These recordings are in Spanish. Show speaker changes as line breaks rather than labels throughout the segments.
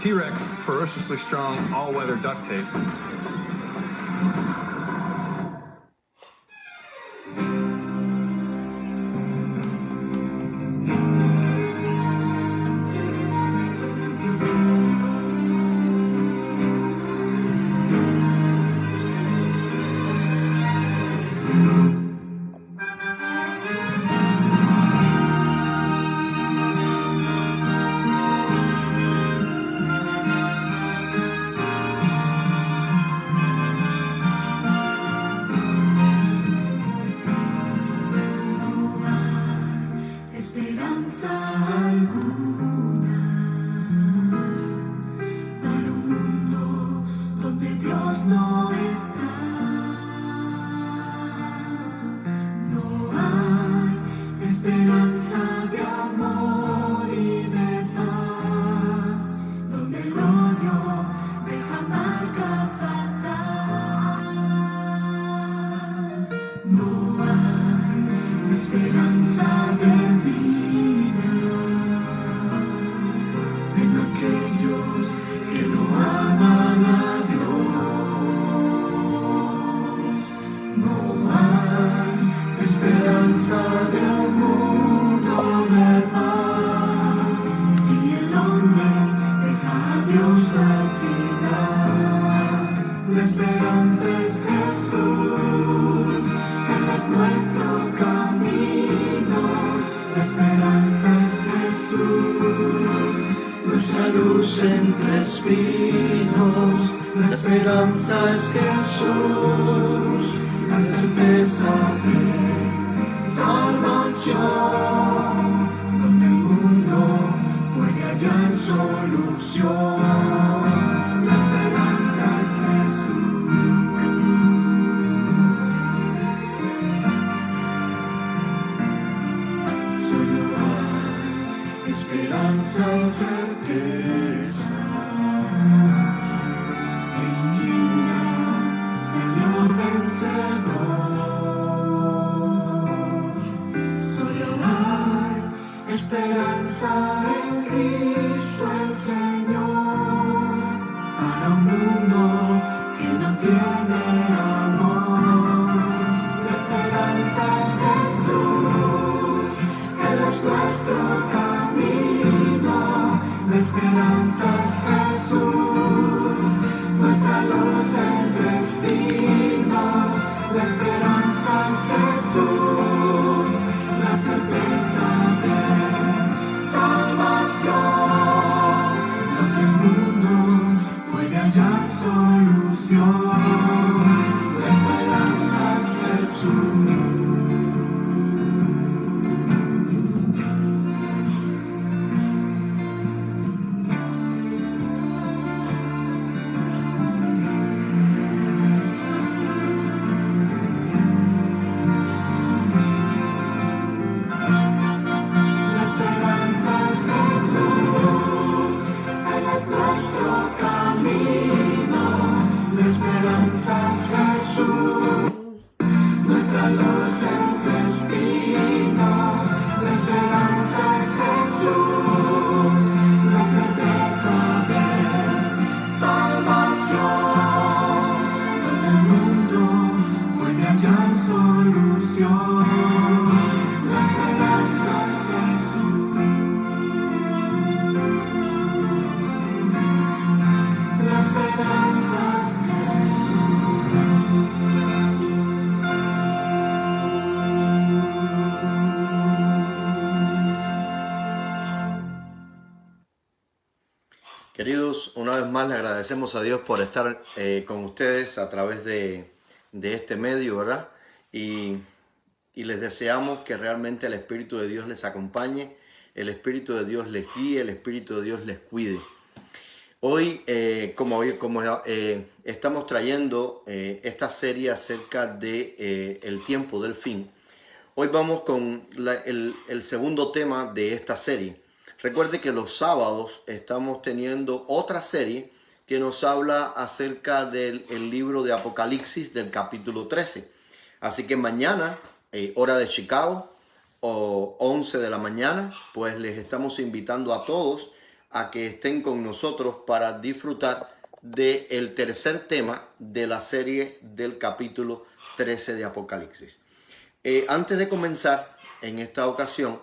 T-Rex, ferociously strong, all-weather duct tape.
Entre espinos, la esperanza es Jesús, la certeza de salvación, donde el mundo puede hallar solución. La esperanza es Jesús. Solo hay esperanza certeza. Solo hay esperanza en Cristo el Señor, para un mundo que no tiene amor. La esperanza es Jesús, Él es nuestro camino. La esperanza es Jesús, nuestra luz entre espinos. La esperanza es Jesús, la certeza de salvación, donde el mundo puede hallar solución. La esperanza es Jesús.
Queridos, una vez más le agradecemos a Dios por estar con ustedes a través de este medio, ¿verdad? Y les deseamos que realmente el Espíritu de Dios les acompañe, el Espíritu de Dios les guíe, el Espíritu de Dios les cuide. Hoy, estamos trayendo esta serie acerca de el tiempo del fin. Hoy vamos con el segundo tema de esta serie. Recuerde que los sábados estamos teniendo otra serie que nos habla acerca del libro de Apocalipsis del capítulo 13. Así que mañana, hora de Chicago, o 11 de la mañana, pues les estamos invitando a todos a que estén con nosotros para disfrutar del tercer tema de la serie del capítulo 13 de Apocalipsis. Antes de comenzar en esta ocasión,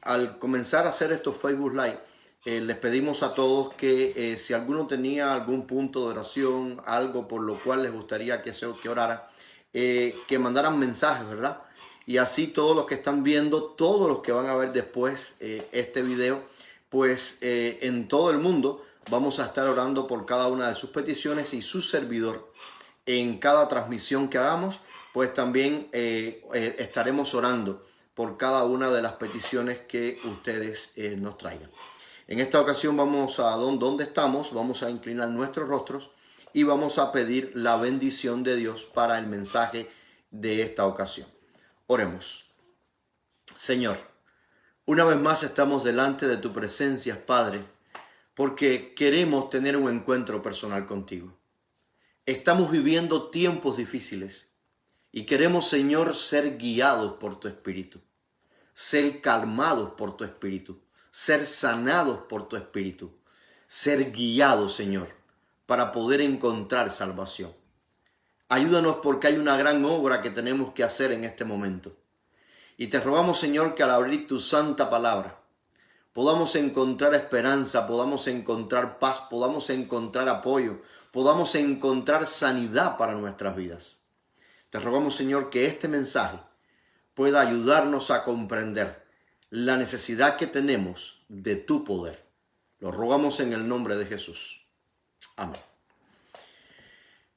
al comenzar a hacer estos Facebook Live, les pedimos a todos que si alguno tenía algún punto de oración, algo por lo cual les gustaría que orara, que mandaran mensajes, ¿verdad? Y así todos los que están viendo, todos los que van a ver después este video, pues en todo el mundo vamos a estar orando por cada una de sus peticiones, y su servidor en cada transmisión que hagamos, pues también estaremos orando por cada una de las peticiones que ustedes nos traigan. En esta ocasión vamos a donde estamos, vamos a inclinar nuestros rostros y vamos a pedir la bendición de Dios para el mensaje de esta ocasión. Oremos. Señor, una vez más estamos delante de tu presencia, Padre, porque queremos tener un encuentro personal contigo. Estamos viviendo tiempos difíciles y queremos, Señor, ser guiados por tu Espíritu, ser calmados por tu Espíritu, ser sanados por tu Espíritu, ser guiados, Señor, para poder encontrar salvación. Ayúdanos, porque hay una gran obra que tenemos que hacer en este momento. Y te rogamos, Señor, que al abrir tu santa palabra podamos encontrar esperanza, podamos encontrar paz, podamos encontrar apoyo, podamos encontrar sanidad para nuestras vidas. Te rogamos, Señor, que este mensaje pueda ayudarnos a comprender la necesidad que tenemos de tu poder. Lo rogamos en el nombre de Jesús. Amén.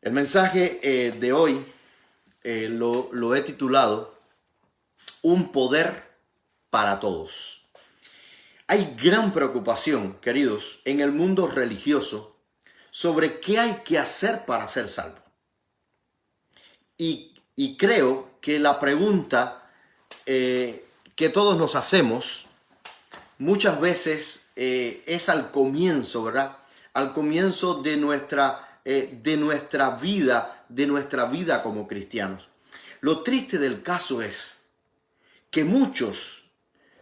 El mensaje de hoy lo he titulado Un poder para todos. Hay gran preocupación, queridos, en el mundo religioso sobre qué hay que hacer para ser salvo. Y creo que la pregunta que todos nos hacemos muchas veces es al comienzo, ¿verdad? Al comienzo de nuestra vida como cristianos. Lo triste del caso es que muchos,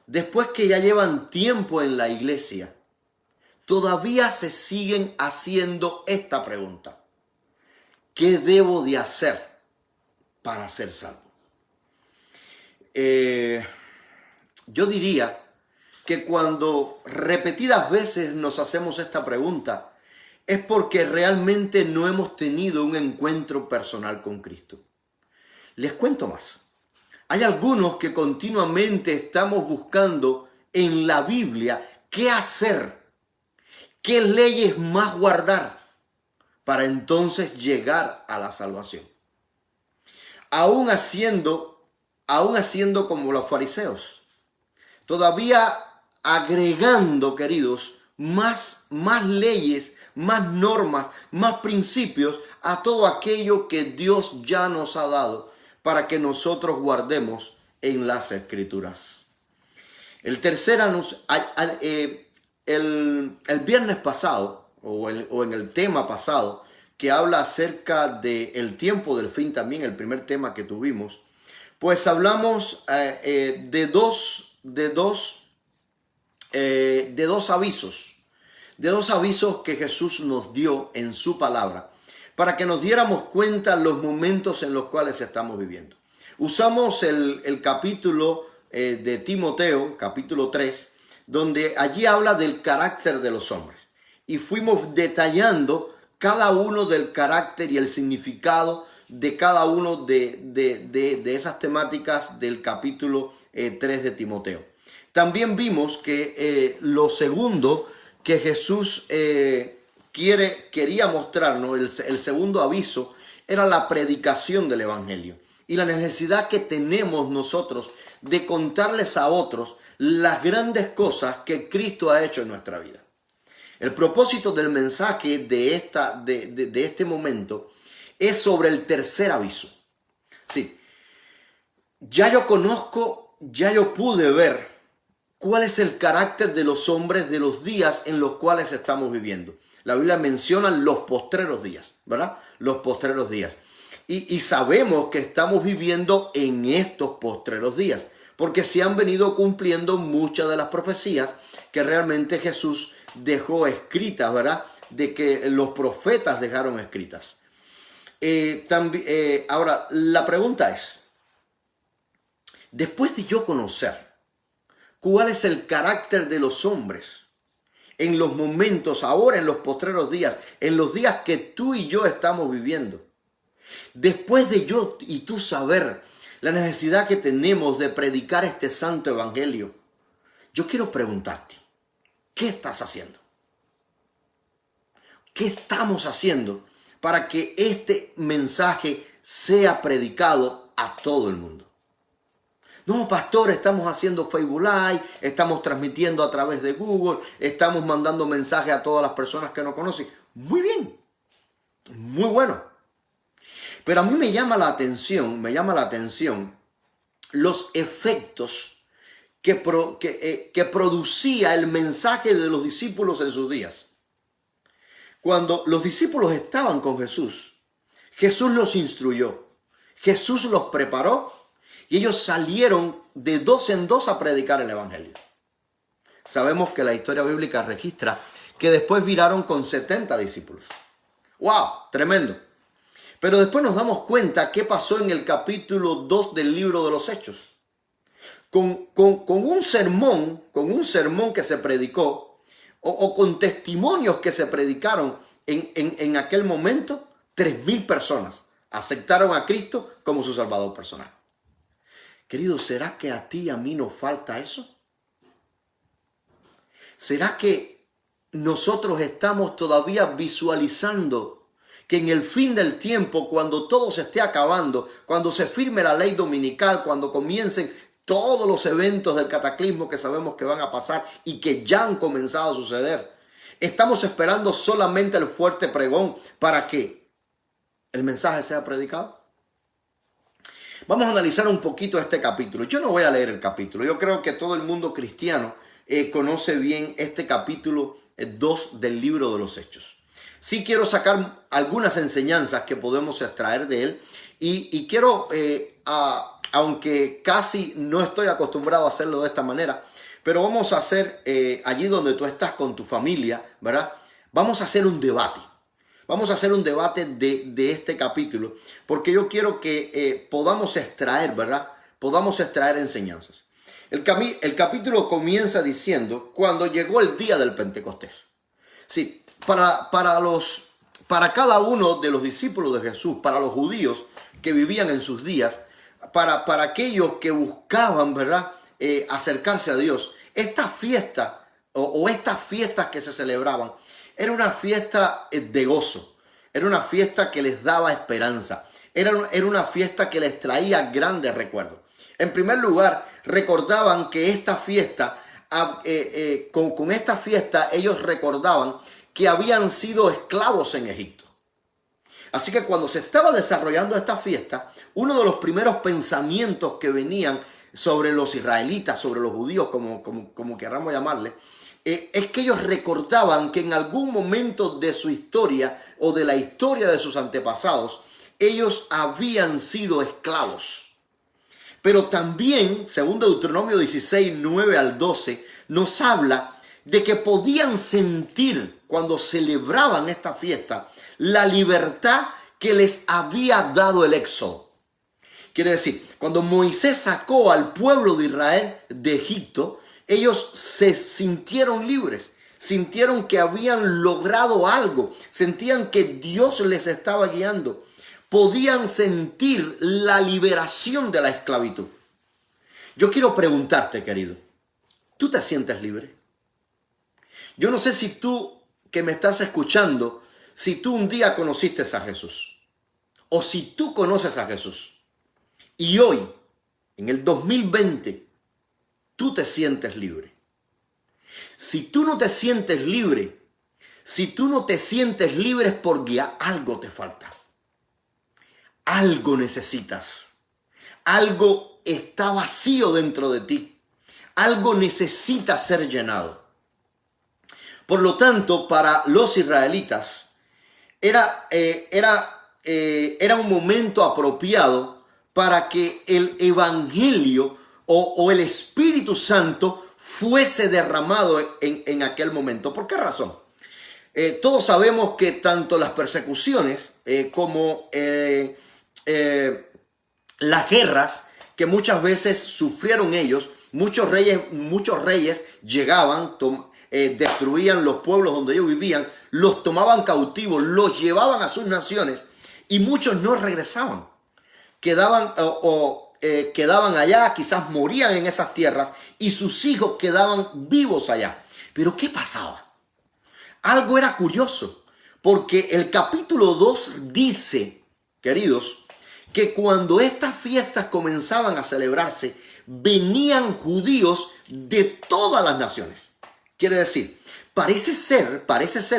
después que ya llevan tiempo en la iglesia, todavía se siguen haciendo esta pregunta: ¿qué debo de hacer para ser salvo? Yo diría que cuando repetidas veces nos hacemos esta pregunta, es porque realmente no hemos tenido un encuentro personal con Cristo. Les cuento más. Hay algunos que continuamente estamos buscando en la Biblia qué hacer, qué leyes más guardar para entonces llegar a la salvación. Aún haciendo como los fariseos, todavía agregando, queridos, más leyes, más normas, más principios a todo aquello que Dios ya nos ha dado para que nosotros guardemos en las Escrituras. El viernes pasado, o en el tema pasado, que habla acerca del tiempo del fin, también el primer tema que tuvimos, pues hablamos de dos avisos que Jesús nos dio en su palabra, para que nos diéramos cuenta los momentos en los cuales estamos viviendo. Usamos el capítulo de Timoteo, capítulo 3, donde allí habla del carácter de los hombres. Y fuimos detallando cada uno del carácter y el significado de cada uno de esas temáticas del capítulo 3 de Timoteo. También vimos que lo segundo que Jesús quería mostrarnos, el segundo aviso, era la predicación del Evangelio y la necesidad que tenemos nosotros de contarles a otros las grandes cosas que Cristo ha hecho en nuestra vida. El propósito del mensaje de este momento es sobre el tercer aviso. Sí, ya yo pude ver cuál es el carácter de los hombres de los días en los cuales estamos viviendo. La Biblia menciona los postreros días, ¿verdad? Los postreros días. Y sabemos que estamos viviendo en estos postreros días, porque se han venido cumpliendo muchas de las profecías que realmente Jesús dejó escritas, ¿verdad? De que los profetas dejaron escritas. Ahora, la pregunta es, después de yo conocer cuál es el carácter de los hombres en los momentos, ahora en los postreros días, en los días que tú y yo estamos viviendo, después de yo y tú saber la necesidad que tenemos de predicar este santo evangelio, yo quiero preguntarte, ¿qué estás haciendo? ¿Qué estamos haciendo para que este mensaje sea predicado a todo el mundo? No, pastor, estamos haciendo Facebook Live, estamos transmitiendo a través de Google, estamos mandando mensajes a todas las personas que nos conocen. Muy bien, muy bueno. Pero a mí me llama la atención los efectos que producía el mensaje de los discípulos en sus días. Cuando los discípulos estaban con Jesús, Jesús los instruyó, Jesús los preparó y ellos salieron de dos en dos a predicar el evangelio. Sabemos que la historia bíblica registra que después viraron con 70 discípulos. ¡Wow! Tremendo. Pero después nos damos cuenta qué pasó en el capítulo 2 del libro de los Hechos. Con un sermón que se predicó, o con testimonios que se predicaron en aquel momento, 3,000 personas aceptaron a Cristo como su Salvador personal. Querido, ¿será que a ti y a mí nos falta eso? ¿Será que nosotros estamos todavía visualizando que en el fin del tiempo, cuando todo se esté acabando, cuando se firme la ley dominical, cuando comiencen todos los eventos del cataclismo que sabemos que van a pasar y que ya han comenzado a suceder, estamos esperando solamente el fuerte pregón para que el mensaje sea predicado? Vamos a analizar un poquito este capítulo. Yo no voy a leer el capítulo. Yo creo que todo el mundo cristiano conoce bien este capítulo 2 del libro de los Hechos. Sí quiero sacar algunas enseñanzas que podemos extraer de él y quiero, aunque casi no estoy acostumbrado a hacerlo de esta manera, pero vamos a hacer allí donde tú estás con tu familia, ¿verdad? Vamos a hacer un debate. Vamos a hacer un debate de este capítulo, porque yo quiero que podamos extraer, ¿verdad? Podamos extraer enseñanzas. El capítulo comienza diciendo, cuando llegó el día del Pentecostés. Sí, para cada uno de los discípulos de Jesús, para los judíos que vivían en sus días, para aquellos que buscaban, ¿verdad? Acercarse a Dios, esta fiesta o estas fiestas que se celebraban, era una fiesta de gozo, era una fiesta que les daba esperanza, era una fiesta que les traía grandes recuerdos. En primer lugar, recordaban que esta fiesta, con esta fiesta ellos recordaban que habían sido esclavos en Egipto. Así que cuando se estaba desarrollando esta fiesta, uno de los primeros pensamientos que venían sobre los israelitas, sobre los judíos, como queramos llamarle, es que ellos recordaban que en algún momento de su historia o de la historia de sus antepasados, ellos habían sido esclavos. Pero también, según Deuteronomio 16, 9 al 12, nos habla de que podían sentir cuando celebraban esta fiesta la libertad que les había dado el Éxodo. Quiere decir, cuando Moisés sacó al pueblo de Israel de Egipto, ellos se sintieron libres, sintieron que habían logrado algo, sentían que Dios les estaba guiando, podían sentir la liberación de la esclavitud. Yo quiero preguntarte, querido, ¿tú te sientes libre? Yo no sé si tú que me estás escuchando, si tú un día conociste a Jesús, o si tú conoces a Jesús, y hoy, en el 2020, tú te sientes libre. Si tú no te sientes libre, es porque algo te falta. Algo necesitas. Algo está vacío dentro de ti. Algo necesita ser llenado. Por lo tanto, para los israelitas, era un momento apropiado para que el evangelio o el Espíritu Santo fuese derramado en aquel momento. ¿Por qué razón? Todos sabemos que tanto las persecuciones como las guerras que muchas veces sufrieron ellos, muchos reyes llegaban, destruían los pueblos donde ellos vivían, los tomaban cautivos, los llevaban a sus naciones y muchos no regresaban. Quedaban allá, quizás morían en esas tierras y sus hijos quedaban vivos allá. Pero ¿qué pasaba? Algo era curioso, porque el capítulo 2 dice, queridos, que cuando estas fiestas comenzaban a celebrarse, venían judíos de todas las naciones. Quiere decir, parece ser,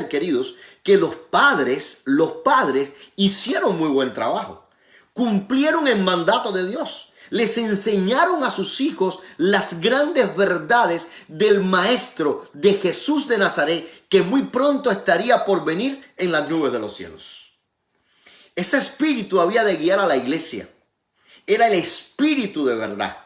queridos, que los padres hicieron muy buen trabajo. Cumplieron el mandato de Dios. Les enseñaron a sus hijos las grandes verdades del Maestro, de Jesús de Nazaret, que muy pronto estaría por venir en las nubes de los cielos. Ese espíritu había de guiar a la iglesia. Era el espíritu de verdad,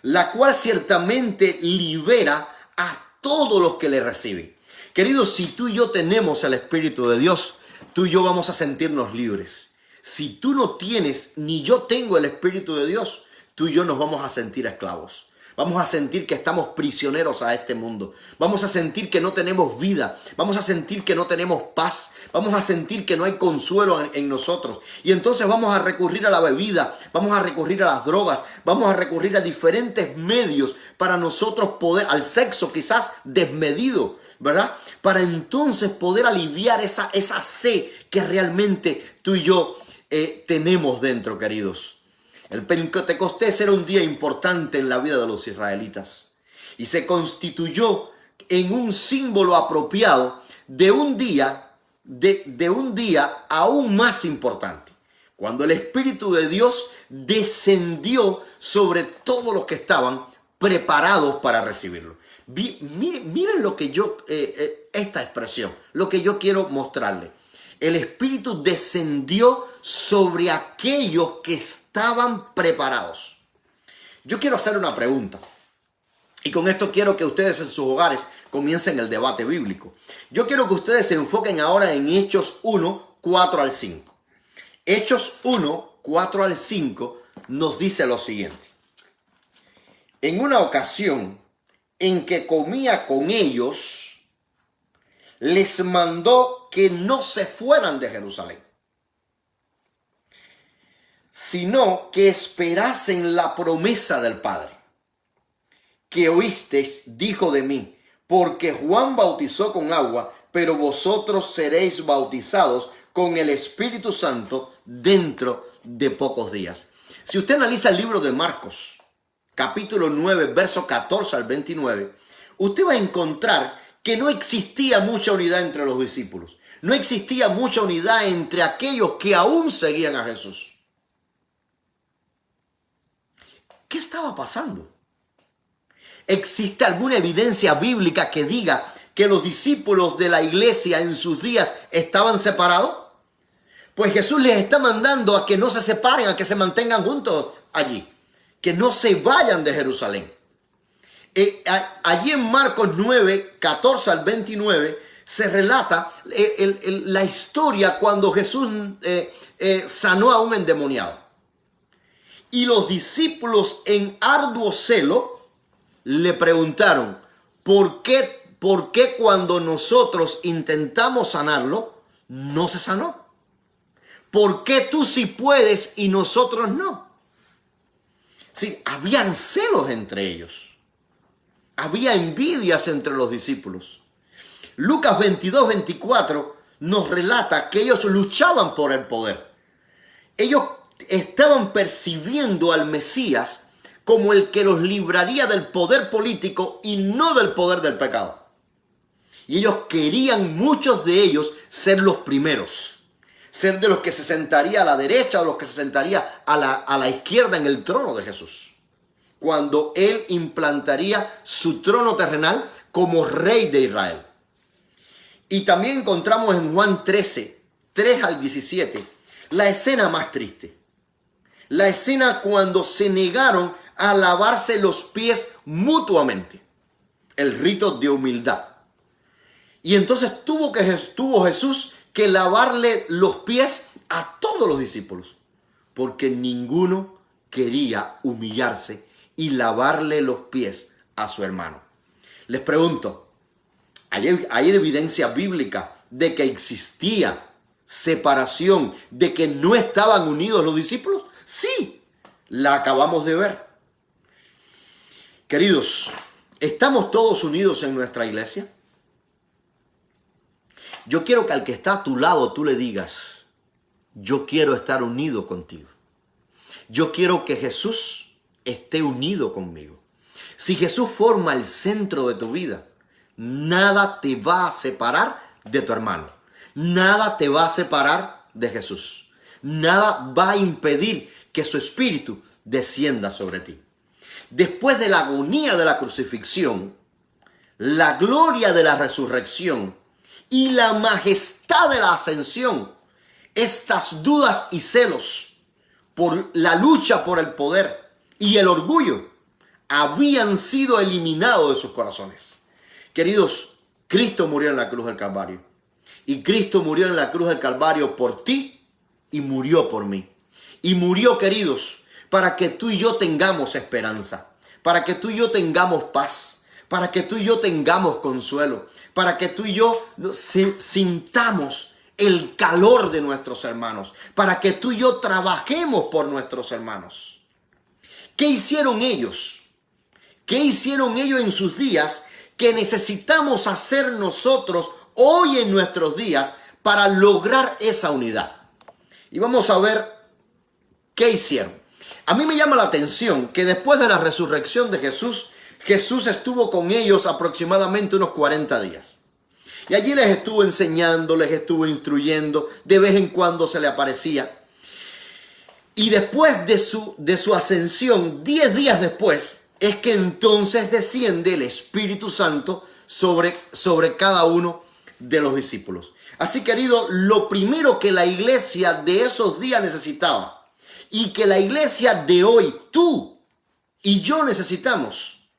la cual ciertamente libera a todos los que le reciben. Queridos, si tú y yo tenemos el Espíritu de Dios, tú y yo vamos a sentirnos libres. Si tú no tienes, ni yo tengo el Espíritu de Dios, tú y yo nos vamos a sentir esclavos. Vamos a sentir que estamos prisioneros a este mundo. Vamos a sentir que no tenemos vida. Vamos a sentir que no tenemos paz. Vamos a sentir que no hay consuelo en nosotros. Y entonces vamos a recurrir a la bebida. Vamos a recurrir a las drogas. Vamos a recurrir a diferentes medios para nosotros poder, al sexo quizás desmedido, ¿verdad? Para entonces poder aliviar esa sed que realmente tú y yo tenemos dentro, queridos. El Pentecostés era un día importante en la vida de los israelitas y se constituyó en un símbolo apropiado de un día, de un día aún más importante, cuando el Espíritu de Dios descendió sobre todos los que estaban preparados para recibirlo. Miren lo que esta expresión, lo que yo quiero mostrarle. El Espíritu descendió sobre aquellos que estaban preparados. Yo quiero hacer una pregunta. Y con esto quiero que ustedes en sus hogares comiencen el debate bíblico. Yo quiero que ustedes se enfoquen ahora en Hechos 1, 4 al 5. Hechos 1, 4 al 5 nos dice lo siguiente. En una ocasión en que comía con ellos, les mandó que no se fueran de Jerusalén, sino que esperasen la promesa del Padre, que oísteis, dijo de mí, porque Juan bautizó con agua, pero vosotros seréis bautizados con el Espíritu Santo dentro de pocos días. Si usted analiza el libro de Marcos, capítulo 9, verso 14 al 29, usted va a encontrar que no existía mucha unidad entre los discípulos. No existía mucha unidad entre aquellos que aún seguían a Jesús. ¿Qué estaba pasando? ¿Existe alguna evidencia bíblica que diga que los discípulos de la iglesia en sus días estaban separados? Pues Jesús les está mandando a que no se separen, a que se mantengan juntos allí, que no se vayan de Jerusalén. Allí en Marcos 9, 14 al 29, se relata la historia cuando Jesús sanó a un endemoniado. Y los discípulos en arduo celo le preguntaron, ¿por qué cuando nosotros intentamos sanarlo, no se sanó? ¿Por qué tú sí puedes y nosotros no? Sí, habían celos entre ellos. Había envidias entre los discípulos. Lucas 22, 24 nos relata que ellos luchaban por el poder. Ellos estaban percibiendo al Mesías como el que los libraría del poder político y no del poder del pecado. Y ellos querían, muchos de ellos, ser los primeros. Ser de los que se sentaría a la derecha o los que se sentaría a la izquierda en el trono de Jesús, cuando Él implantaría su trono terrenal como rey de Israel. Y también encontramos en Juan 13, 3 al 17, la escena más triste. La escena cuando se negaron a lavarse los pies mutuamente. el rito de humildad. Y entonces tuvo Jesús que lavarle los pies a todos los discípulos, porque ninguno quería humillarse y lavarle los pies a su hermano. Les pregunto, ¿hay evidencia bíblica de que existía separación, de que no estaban unidos los discípulos? Sí, la acabamos de ver. Queridos, ¿estamos todos unidos en nuestra iglesia? Yo quiero que al que está a tu lado tú le digas, yo quiero estar unido contigo. Yo quiero que Jesús esté unido conmigo. Si Jesús forma el centro de tu vida, nada te va a separar de tu hermano. Nada te va a separar de Jesús. Nada va a impedir que su espíritu descienda sobre ti. Después de la agonía de la crucifixión, la gloria de la resurrección y la majestad de la ascensión, estas dudas y celos por la lucha por el poder y el orgullo habían sido eliminados de sus corazones. Queridos, Cristo murió en la cruz del Calvario. Y Cristo murió en la cruz del Calvario por ti y murió por mí. Y murió, queridos, para que tú y yo tengamos esperanza, para que tú y yo tengamos paz, para que tú y yo tengamos consuelo, para que tú y yo sintamos el calor de nuestros hermanos, para que tú y yo trabajemos por nuestros hermanos. ¿Qué hicieron ellos? ¿Qué hicieron ellos en sus días que necesitamos hacer nosotros hoy en nuestros días para lograr esa unidad? Y vamos a ver qué hicieron. A mí me llama la atención que después de la resurrección de Jesús, Jesús estuvo con ellos aproximadamente unos 40 días. Y allí les estuvo enseñando, les estuvo instruyendo, de vez en cuando se le aparecía. Y después de su ascensión, 10 días después, es que entonces desciende el Espíritu Santo sobre cada uno de los discípulos. Así, querido, lo primero que la iglesia de esos días necesitaba y que la iglesia de hoy, tú y yo necesitamos,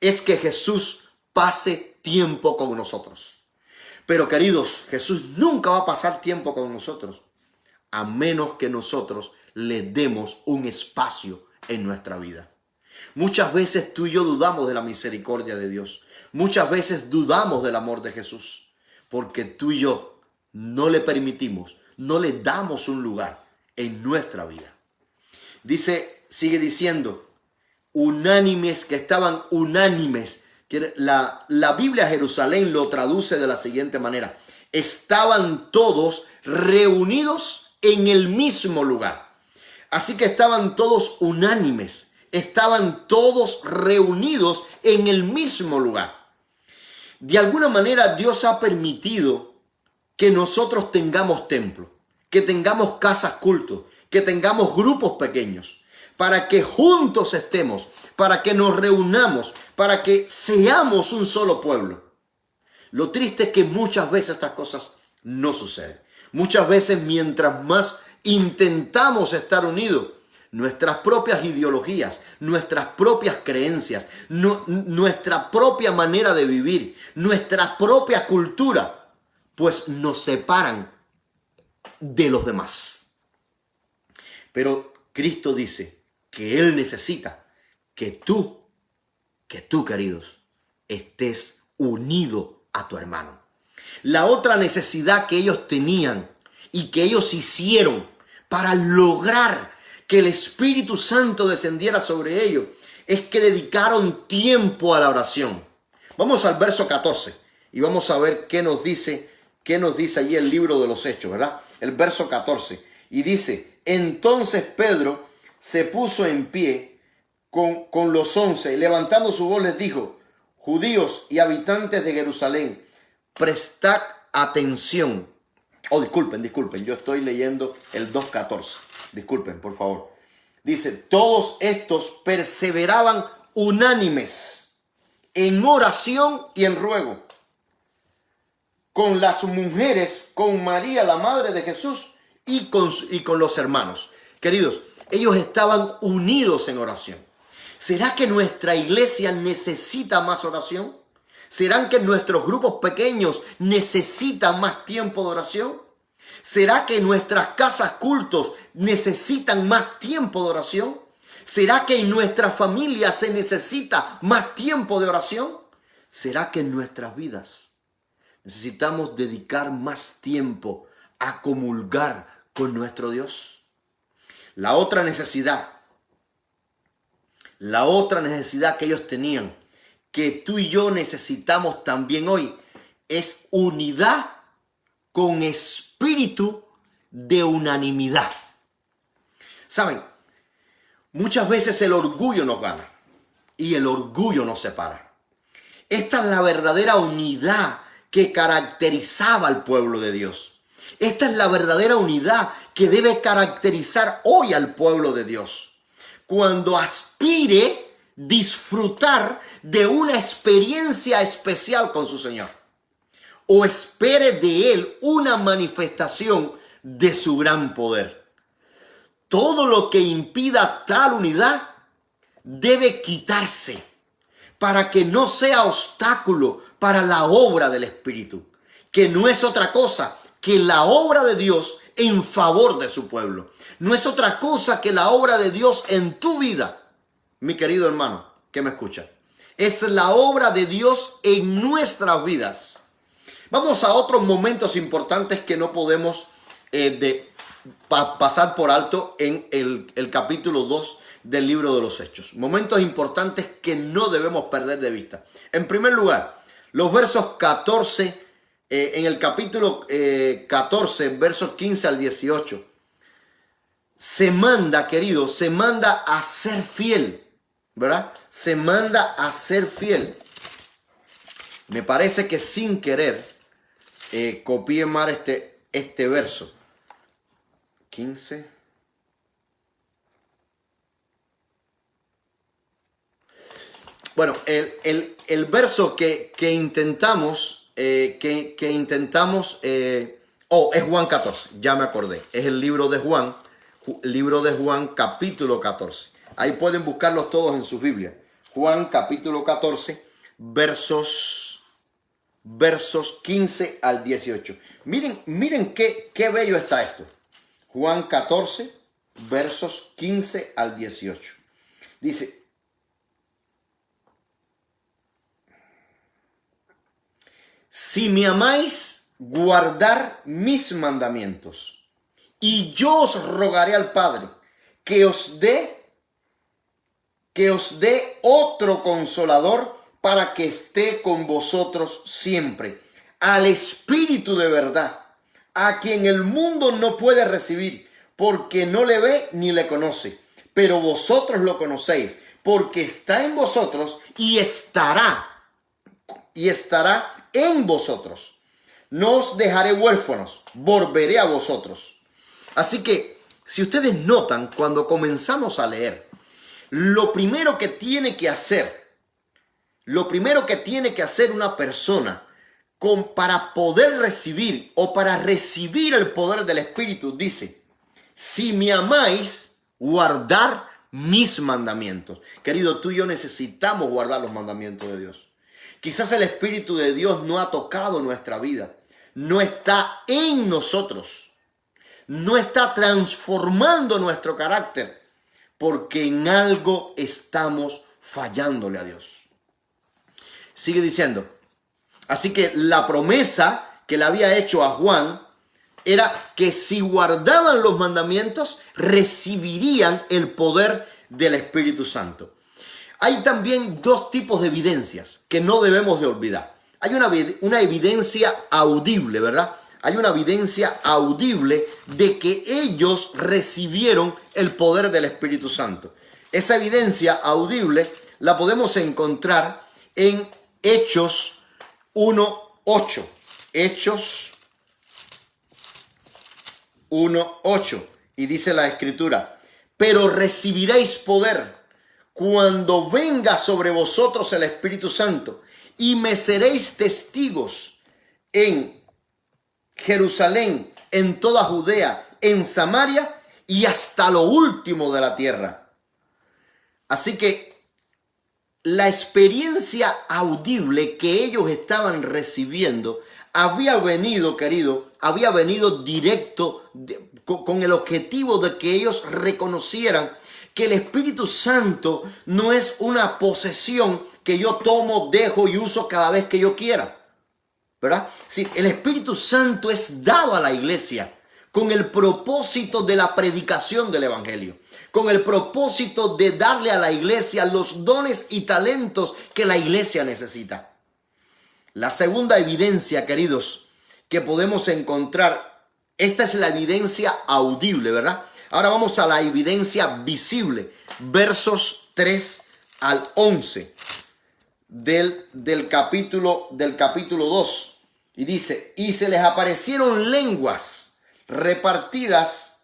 es que Jesús pase tiempo con nosotros. Pero, queridos, Jesús nunca va a pasar tiempo con nosotros a menos que nosotros le demos un espacio en nuestra vida. Muchas veces tú y yo dudamos de la misericordia de Dios. Muchas veces dudamos del amor de Jesús porque tú y yo no le permitimos, no le damos un lugar en nuestra vida. Sigue diciendo, unánimes, que estaban unánimes. La Biblia Jerusalén lo traduce de la siguiente manera. Estaban todos reunidos en el mismo lugar. Así que estaban todos unánimes. Estaban todos reunidos en el mismo lugar. De alguna manera Dios ha permitido que nosotros tengamos templo, que tengamos casas cultos, que tengamos grupos pequeños, para que juntos estemos, para que nos reunamos, para que seamos un solo pueblo. Lo triste es que muchas veces estas cosas no suceden. Muchas veces mientras más intentamos estar unidos, nuestras propias ideologías, nuestras propias creencias, nuestra propia manera de vivir, nuestra propia cultura, pues nos separan de los demás. Pero Cristo dice que Él necesita que tú, queridos, estés unido a tu hermano. La otra necesidad que ellos tenían y que ellos hicieron para lograr que el Espíritu Santo descendiera sobre ellos es que dedicaron tiempo a la oración. Vamos al verso 14 y vamos a ver qué nos dice allí el libro de los Hechos, ¿verdad? El verso 14. Y dice, entonces Pedro se puso en pie con los 11, y levantando su voz les dijo, judíos y habitantes de Jerusalén, prestad atención. Disculpen, yo estoy leyendo el 2.14. Disculpen, por favor. Dice, todos estos perseveraban unánimes en oración y en ruego, con las mujeres, con María, la madre de Jesús, y con los hermanos. Queridos, ellos estaban unidos en oración. ¿Será que nuestra iglesia necesita más oración? ¿Serán que nuestros grupos pequeños necesitan más tiempo de oración? ¿Será que nuestras casas cultos necesitan más tiempo de oración? ¿Será que en nuestra familia se necesita más tiempo de oración? ¿Será que en nuestras vidas necesitamos dedicar más tiempo a comulgar con nuestro Dios? La otra necesidad que ellos tenían, que tú y yo necesitamos también hoy, es unidad con espíritu de unanimidad. ¿Saben? Muchas veces el orgullo nos gana y el orgullo nos separa. Esta es la verdadera unidad que caracterizaba al pueblo de Dios. Esta es la verdadera unidad que debe caracterizar hoy al pueblo de Dios. Cuando aspire disfrutar de una experiencia especial con su Señor, o espere de Él una manifestación de su gran poder. Todo lo que impida tal unidad debe quitarse para que no sea obstáculo para la obra del Espíritu, que no es otra cosa que la obra de Dios en favor de su pueblo. No es otra cosa que la obra de Dios en tu vida, mi querido hermano que me escucha. Es la obra de Dios en nuestras vidas. Vamos a otros momentos importantes que no podemos pasar por alto en el capítulo 2 del libro de los Hechos. Momentos importantes que no debemos perder de vista. En primer lugar, los versos 14, en el capítulo 14, versos 15 al 18, se manda, querido, se manda a ser fiel, ¿verdad? Se manda a ser fiel. Me parece que sin querer copié mal este verso. 15. Bueno, el verso que intentamos, es Juan 14, ya me acordé. Es el libro de Juan, capítulo 14. Ahí pueden buscarlos todos en sus Biblias. Juan capítulo 14, versos 15 al 18. Miren qué bello está esto. Juan 14, versos 15 al 18. Dice: si me amáis, guardar mis mandamientos, y yo os rogaré al Padre que os dé otro consolador para que esté con vosotros siempre, al Espíritu de verdad, a quien el mundo no puede recibir, porque no le ve ni le conoce, pero vosotros lo conocéis, porque está en vosotros y estará en vosotros. No os dejaré huérfanos, volveré a vosotros. Así que, si ustedes notan, cuando comenzamos a leer, lo primero que tiene que hacer una persona para poder recibir o para recibir el poder del Espíritu, dice: si me amáis, guardar mis mandamientos. Querido, tú y yo necesitamos guardar los mandamientos de Dios. Quizás el Espíritu de Dios no ha tocado nuestra vida, no está en nosotros, no está transformando nuestro carácter, porque en algo estamos fallándole a Dios. Sigue diciendo: así que la promesa que le había hecho a Juan era que si guardaban los mandamientos, recibirían el poder del Espíritu Santo. Hay también dos tipos de evidencias que no debemos de olvidar. Hay una evidencia audible, ¿verdad? Hay una evidencia audible de que ellos recibieron el poder del Espíritu Santo. Esa evidencia audible la podemos encontrar en Hechos 1:8. Hechos 1:8. Y dice la Escritura: pero recibiréis poder cuando venga sobre vosotros el Espíritu Santo, y me seréis testigos en Jerusalén, en toda Judea, en Samaria y hasta lo último de la tierra. Así que la experiencia audible que ellos estaban recibiendo había venido, querido, había venido directo con el objetivo de que ellos reconocieran que el Espíritu Santo no es una posesión que yo tomo, dejo y uso cada vez que yo quiera, ¿verdad? Sí, el Espíritu Santo es dado a la iglesia con el propósito de la predicación del Evangelio, con el propósito de darle a la iglesia los dones y talentos que la iglesia necesita. La segunda evidencia, queridos, que podemos encontrar, esta es la evidencia audible, ¿verdad? Ahora vamos a la evidencia visible, versos 3 al 11 del capítulo 2. Y dice, y se les aparecieron lenguas repartidas,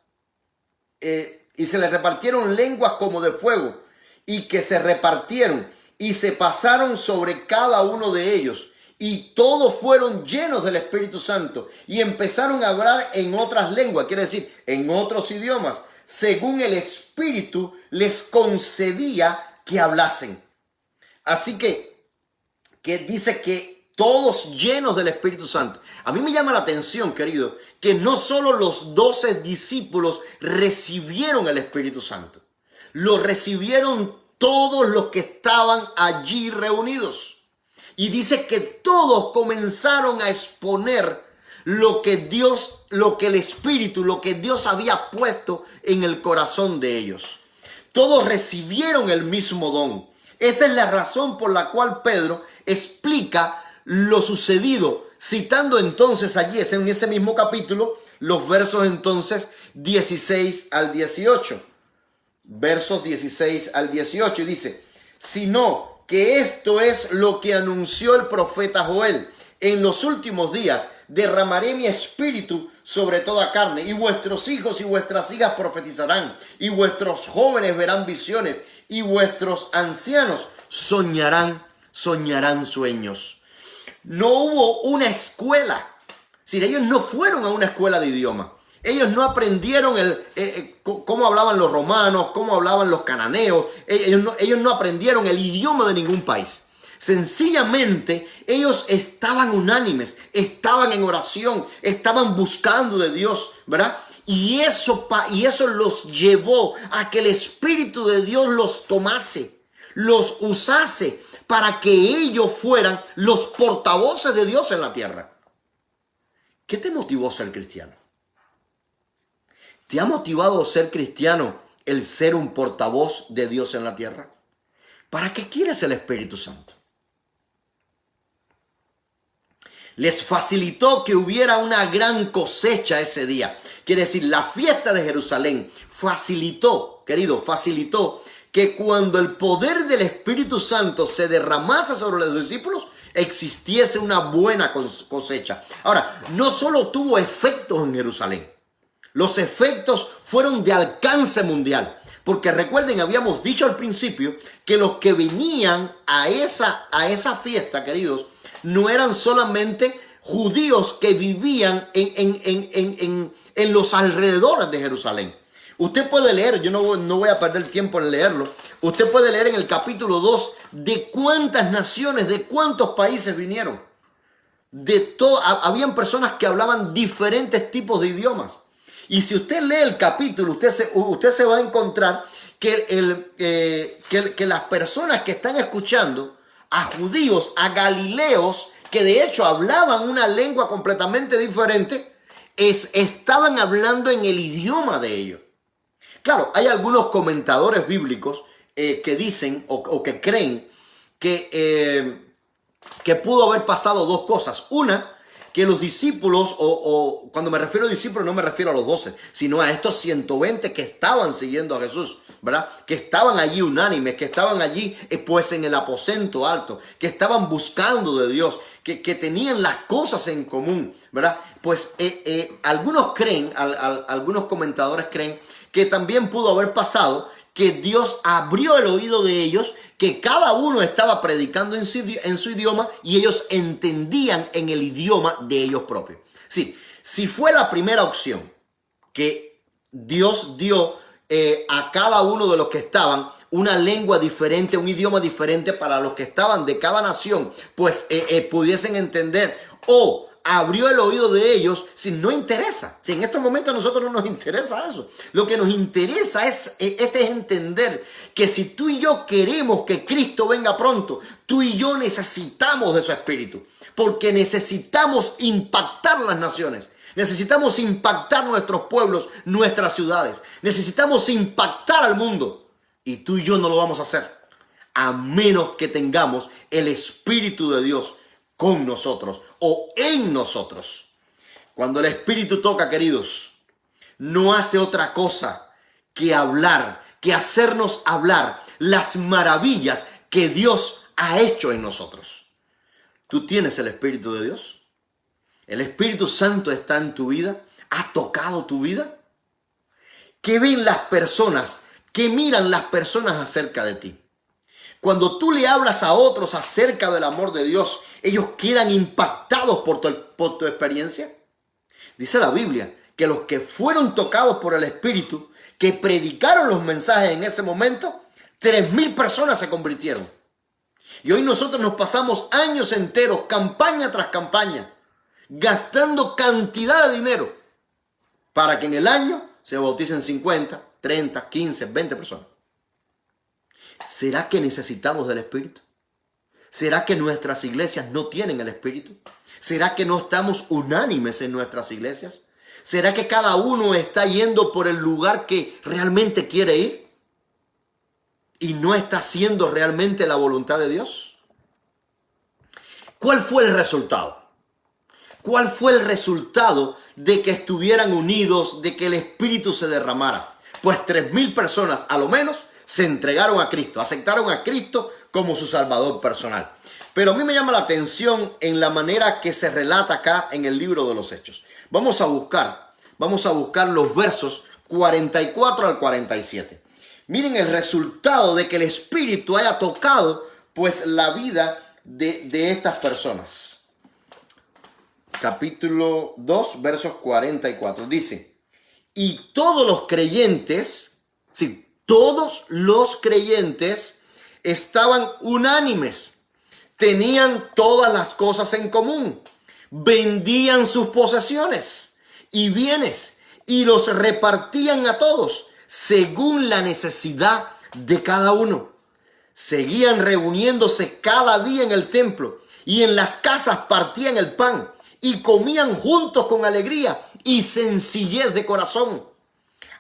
y se les repartieron lenguas como de fuego, y que se repartieron y se pasaron sobre cada uno de ellos. Y todos fueron llenos del Espíritu Santo y empezaron a hablar en otras lenguas, quiere decir, en otros idiomas, según el Espíritu les concedía que hablasen. Así que dice que todos llenos del Espíritu Santo. A mí me llama la atención, querido, que no solo los 12 discípulos recibieron el Espíritu Santo, lo recibieron todos los que estaban allí reunidos. Y dice que todos comenzaron a exponer lo que el Espíritu, lo que Dios había puesto en el corazón de ellos. Todos recibieron el mismo don. Esa es la razón por la cual Pedro explica lo sucedido, citando entonces allí, en ese mismo capítulo, los versos entonces 16 al 18. Versos 16 al 18 y dice, sino que esto es lo que anunció el profeta Joel. En los últimos días derramaré mi espíritu sobre toda carne, y vuestros hijos y vuestras hijas profetizarán, y vuestros jóvenes verán visiones, y vuestros ancianos soñarán sueños. No hubo una escuela. Es decir, ellos no fueron a una escuela de idioma. Ellos no aprendieron cómo hablaban los romanos, cómo hablaban los cananeos. Ellos no aprendieron el idioma de ningún país. Sencillamente, ellos estaban unánimes, estaban en oración, estaban buscando de Dios, ¿verdad? Y eso los llevó a que el Espíritu de Dios los tomase, los usase para que ellos fueran los portavoces de Dios en la tierra. ¿Qué te motivó a ser cristiano? ¿Te ha motivado a ser cristiano el ser un portavoz de Dios en la tierra? ¿Para qué quieres el Espíritu Santo? Les facilitó que hubiera una gran cosecha ese día. Quiere decir, la fiesta de Jerusalén facilitó que cuando el poder del Espíritu Santo se derramase sobre los discípulos, existiese una buena cosecha. Ahora, no solo tuvo efectos en Jerusalén. Los efectos fueron de alcance mundial. Porque recuerden, habíamos dicho al principio que los que venían a esa fiesta, queridos, no eran solamente judíos que vivían en los alrededores de Jerusalén. Usted puede leer, yo no voy a perder tiempo en leerlo. Usted puede leer en el capítulo 2 de cuántas naciones, de cuántos países vinieron. Habían personas que hablaban diferentes tipos de idiomas. Y si usted lee el capítulo, usted se va a encontrar que las personas que están escuchando a judíos, a galileos, que de hecho hablaban una lengua completamente diferente, estaban hablando en el idioma de ellos. Claro, hay algunos comentadores bíblicos que dicen o que creen que pudo haber pasado dos cosas. Una, que los discípulos, o cuando me refiero a discípulos no me refiero a los 12, sino a estos 120 que estaban siguiendo a Jesús, ¿verdad? Que estaban allí unánimes, que estaban allí pues en el aposento alto, que estaban buscando de Dios, que tenían las cosas en común, ¿verdad? Pues algunos creen, algunos comentadores creen que también pudo haber pasado que Dios abrió el oído de ellos, que cada uno estaba predicando en su idioma y ellos entendían en el idioma de ellos propios. Sí, si fue la primera opción que Dios dio a cada uno de los que estaban una lengua diferente, un idioma diferente para los que estaban de cada nación, pues pudiesen entender, o abrió el oído de ellos, si no interesa. Si en estos momentos a nosotros no nos interesa eso. Lo que nos interesa es entender que si tú y yo queremos que Cristo venga pronto, tú y yo necesitamos de su Espíritu, porque necesitamos impactar las naciones. Necesitamos impactar nuestros pueblos, nuestras ciudades. Necesitamos impactar al mundo. Y tú y yo no lo vamos a hacer a menos que tengamos el Espíritu de Dios con nosotros o en nosotros. Cuando el Espíritu toca, queridos, no hace otra cosa que hablar, que hacernos hablar las maravillas que Dios ha hecho en nosotros. ¿Tú tienes el Espíritu de Dios? ¿El Espíritu Santo está en tu vida? ¿Ha tocado tu vida? ¿Qué ven las personas? ¿Qué miran las personas acerca de ti? Cuando tú le hablas a otros acerca del amor de Dios, ellos quedan impactados por tu experiencia. Dice la Biblia que los que fueron tocados por el Espíritu, que predicaron los mensajes en ese momento, 3,000 personas se convirtieron. Y hoy nosotros nos pasamos años enteros, campaña tras campaña, gastando cantidad de dinero para que en el año se bauticen 50, 30, 15, 20 personas. ¿Será que necesitamos del Espíritu? ¿Será que nuestras iglesias no tienen el Espíritu? ¿Será que no estamos unánimes en nuestras iglesias? ¿Será que cada uno está yendo por el lugar que realmente quiere ir? ¿Y no está haciendo realmente la voluntad de Dios? ¿Cuál fue el resultado? ¿Cuál fue el resultado de que estuvieran unidos, de que el Espíritu se derramara? Pues 3,000 personas, a lo menos, se entregaron a Cristo, aceptaron a Cristo como su Salvador personal. Pero a mí me llama la atención en la manera que se relata acá en el libro de los Hechos. Vamos a buscar los versos 44 al 47. Miren el resultado de que el Espíritu haya tocado pues la vida de estas personas. Capítulo 2, versos 44. Dice, y todos los creyentes, sí, todos los creyentes estaban unánimes, tenían todas las cosas en común, vendían sus posesiones y bienes y los repartían a todos según la necesidad de cada uno. Seguían reuniéndose cada día en el templo y en las casas partían el pan y comían juntos con alegría y sencillez de corazón.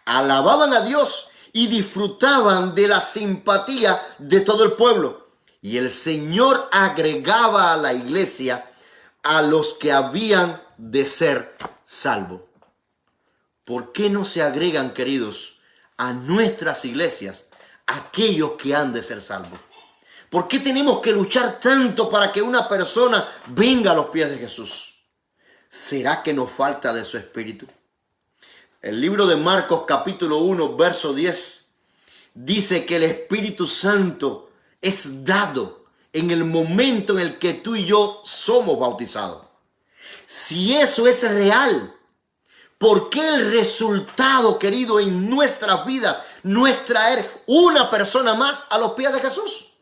Alababan a Dios y disfrutaban de la simpatía de todo el pueblo. Y el Señor agregaba a la iglesia a los que habían de ser salvos. ¿Por qué no se agregan, queridos, a nuestras iglesias aquellos que han de ser salvos? ¿Por qué tenemos que luchar tanto para que una persona venga a los pies de Jesús? ¿Será que nos falta de su Espíritu? El libro de Marcos capítulo 1, verso 10, dice que el Espíritu Santo es dado en el momento en el que tú y yo somos bautizados. Si eso es real, ¿por qué el resultado, querido, en nuestras vidas no es traer una persona más a los pies de Jesús?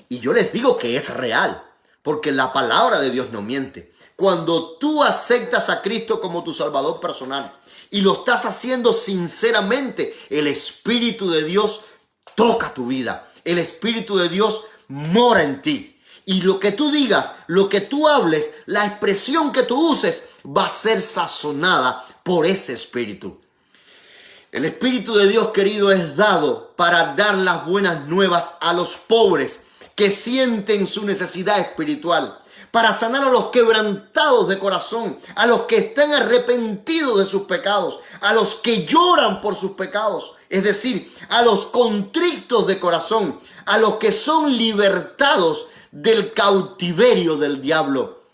Y yo les digo que es real, porque la palabra de Dios no miente. Cuando tú aceptas a Cristo como tu Salvador personal y lo estás haciendo sinceramente, el Espíritu de Dios toca tu vida. El Espíritu de Dios mora en ti. Y lo que tú digas, lo que tú hables, la expresión que tú uses va a ser sazonada por ese Espíritu. El Espíritu de Dios, querido, es dado para dar las buenas nuevas a los pobres que sienten su necesidad espiritual, para sanar a los quebrantados de corazón, a los que están arrepentidos de sus pecados, a los que lloran por sus pecados, es decir, a los contritos de corazón, a los que son libertados del cautiverio del diablo.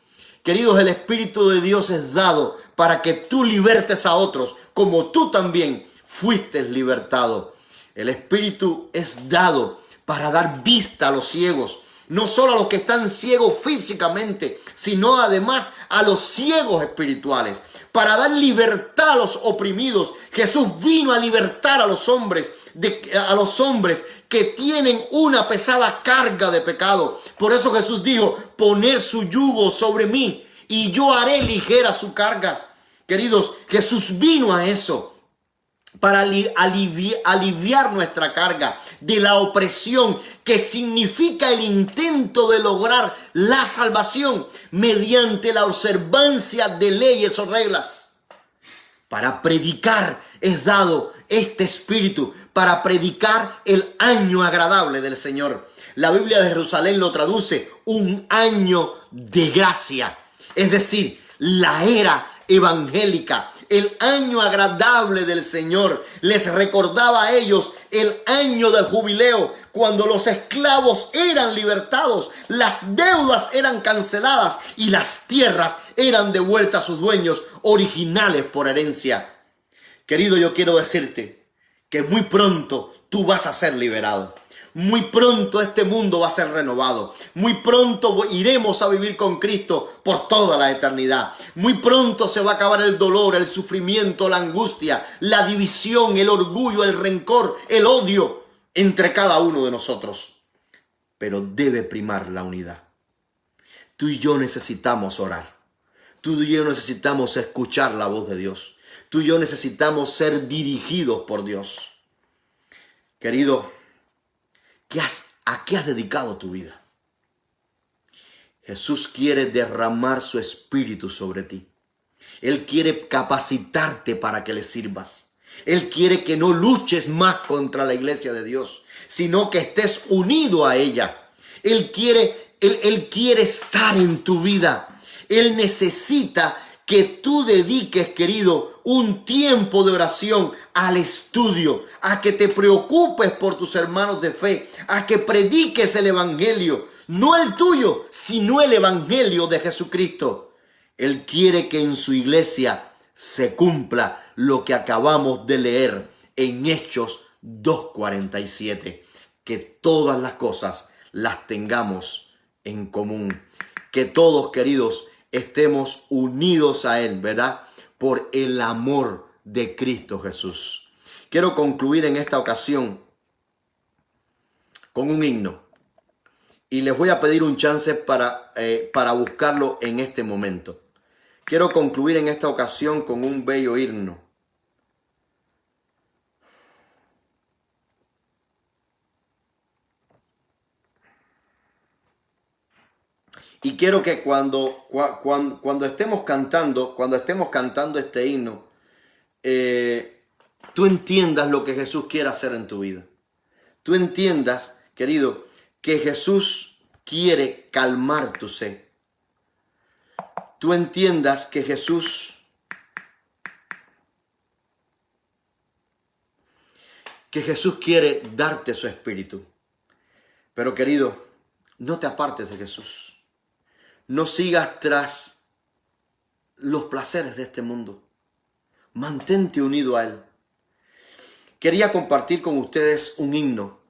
Queridos, el Espíritu de Dios es dado para que tú libertes a otros, como tú también fuiste libertado. El Espíritu es dado para dar vista a los ciegos, no solo a los que están ciegos físicamente, sino además a los ciegos espirituales, para dar libertad a los oprimidos. Jesús vino a libertar a los hombres que tienen una pesada carga de pecado. Por eso Jesús dijo: poned su yugo sobre mí y yo haré ligera su carga. Queridos, Jesús vino a eso, para aliviar nuestra carga de la opresión, que significa el intento de lograr la salvación mediante la observancia de leyes o reglas. Para predicar es dado este espíritu, para predicar el año agradable del Señor. La Biblia de Jerusalén lo traduce un año de gracia, es decir, la era evangélica, el año agradable del Señor. Les recordaba a ellos el año del jubileo, cuando los esclavos eran libertados, las deudas eran canceladas y las tierras eran devueltas a sus dueños originales por herencia. Querido, yo quiero decirte que muy pronto tú vas a ser liberado. Muy pronto este mundo va a ser renovado. Muy pronto iremos a vivir con Cristo por toda la eternidad. Muy pronto se va a acabar el dolor, el sufrimiento, la angustia, la división, el orgullo, el rencor, el odio entre cada uno de nosotros. Pero debe primar la unidad. Tú y yo necesitamos orar. Tú y yo necesitamos escuchar la voz de Dios. Tú y yo necesitamos ser dirigidos por Dios. Querido, ¿a qué has dedicado tu vida? Jesús quiere derramar su espíritu sobre ti. Él quiere capacitarte para que le sirvas. Él quiere que no luches más contra la iglesia de Dios, sino que estés unido a ella. Él quiere estar en tu vida. Él necesita que tú dediques, querido, un tiempo de oración al estudio, a que te preocupes por tus hermanos de fe, a que prediques el evangelio, no el tuyo, sino el evangelio de Jesucristo. Él quiere que en su iglesia se cumpla lo que acabamos de leer en Hechos 2:47, que todas las cosas las tengamos en común, que todos, queridos, estemos unidos a Él, ¿verdad? Por el amor de Cristo Jesús. Quiero concluir en esta ocasión con un himno. Y les voy a pedir un chance para buscarlo en este momento. Quiero concluir en esta ocasión con un bello himno. Y quiero que cuando estemos cantando este himno, tú entiendas lo que Jesús quiere hacer en tu vida. Tú entiendas, querido, que Jesús quiere calmar tu sed. Tú entiendas que Jesús quiere darte su espíritu. Pero, querido, no te apartes de Jesús. No sigas tras los placeres de este mundo. Mantente unido a Él. Quería compartir con ustedes un himno.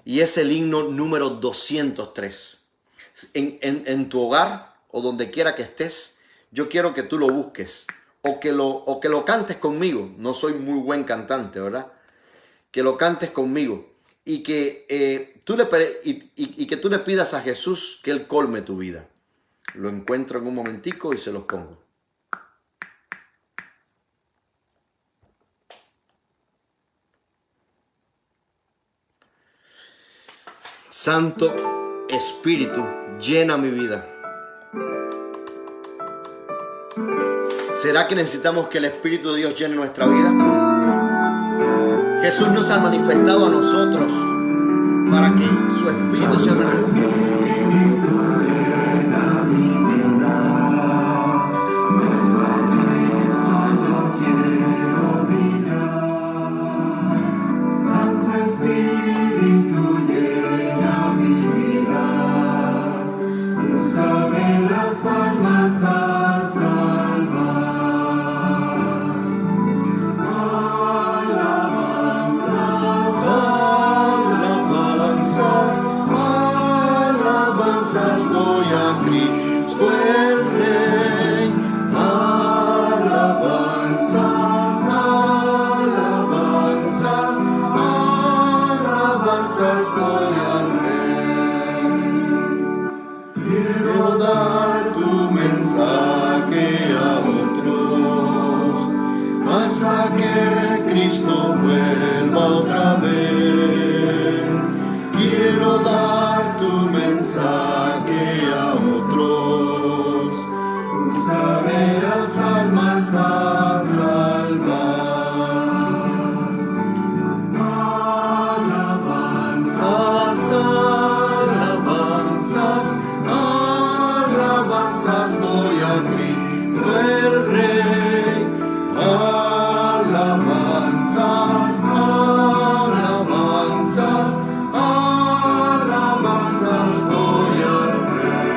Y es el himno número 203. En tu hogar o donde quiera que estés, yo quiero que tú lo busques. O que lo cantes conmigo. No soy muy buen cantante, ¿verdad? Que lo cantes conmigo. Y que tú le pidas a Jesús que Él colme tu vida. Lo encuentro en un momentico y se los pongo. Santo Espíritu, llena mi vida. ¿Será que necesitamos que el Espíritu de Dios llene nuestra vida? Jesús nos ha manifestado a nosotros para que su Espíritu sea revelado. saque a otros, usaré las almas a salvar. Alabanzas, alabanzas, alabanzas doy a Cristo el Rey. Alabanzas, alabanzas, alabanzas doy al Rey.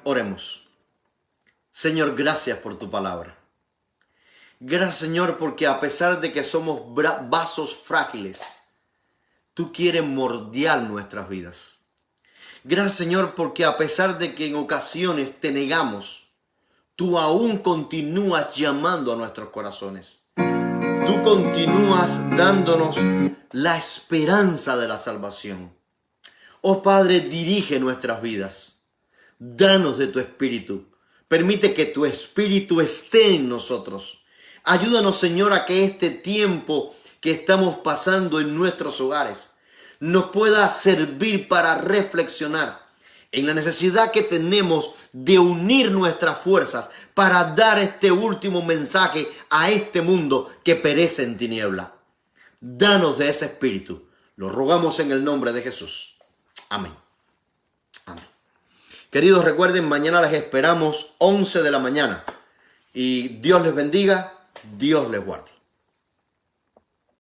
Oremos. Señor, gracias por tu palabra. Gracias, Señor, porque a pesar de que somos vasos frágiles, tú quieres moldear nuestras vidas. Gracias, Señor, porque a pesar de que en ocasiones te negamos, tú aún continúas llamando a nuestros corazones. Tú continúas dándonos la esperanza de la salvación. Oh Padre, dirige nuestras vidas. Danos de tu espíritu. Permite que tu espíritu esté en nosotros. Ayúdanos, Señor, a que este tiempo que estamos pasando en nuestros hogares nos pueda servir para reflexionar en la necesidad que tenemos de unir nuestras fuerzas para dar este último mensaje a este mundo que perece en tiniebla. Danos de ese espíritu. Lo rogamos en el nombre de Jesús. Amén. Amén. Queridos, recuerden, mañana les esperamos 11 de la mañana. Y Dios les bendiga, Dios les guarde.